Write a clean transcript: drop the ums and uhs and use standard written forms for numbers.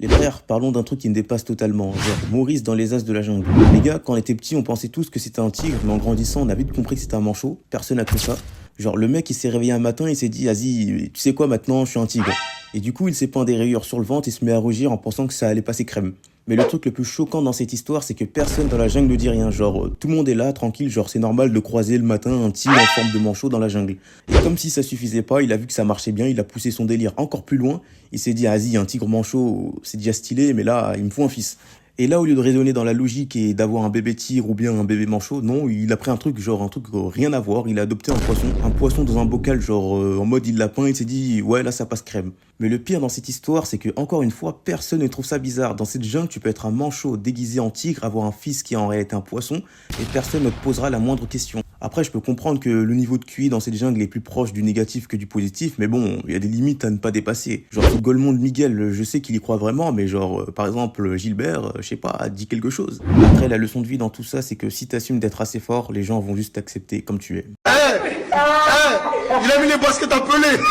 Les frères, parlons d'un truc qui me dépasse totalement, genre Maurice dans les As de la jungle. Les gars, quand on était petits, on pensait tous que c'était un tigre, mais en grandissant, on a vite compris que c'était un manchot. Personne n'a cru ça. Genre, le mec, il s'est réveillé un matin, il s'est dit, vas-y, tu sais quoi, maintenant, je suis un tigre. Et du coup, il s'est peint des rayures sur le ventre et se met à rougir en pensant que ça allait passer crème. Mais le truc le plus choquant dans cette histoire, c'est que personne dans la jungle ne dit rien. Genre, tout le monde est là, tranquille, genre, c'est normal de croiser le matin un tigre en forme de manchot dans la jungle. Et comme si ça suffisait pas, il a vu que ça marchait bien, il a poussé son délire encore plus loin. Il s'est dit, vas-y, un tigre manchot, c'est déjà stylé, mais là, il me faut un fils. Et là, au lieu de raisonner dans la logique et d'avoir un bébé tigre ou bien un bébé manchot, non, il a pris un truc, genre un truc rien à voir. Il a adopté un poisson dans un bocal, genre en mode il l'a peint, il s'est dit, ouais, là, ça passe crème. Mais le pire dans cette histoire, c'est que, encore une fois, personne ne trouve ça bizarre. Dans cette jungle, tu peux être un manchot déguisé en tigre, avoir un fils qui est en réalité un poisson, et personne ne te posera la moindre question. Après, je peux comprendre que le niveau de QI dans cette jungle est plus proche du négatif que du positif, mais bon, il y a des limites à ne pas dépasser. Genre, ce Golemont de Miguel, je sais qu'il y croit vraiment, mais genre, par exemple, Gilbert, je sais pas, dit quelque chose. Après, la leçon de vie dans tout ça, c'est que si t'assumes d'être assez fort, les gens vont juste t'accepter comme tu es. Il a mis les baskets à peler.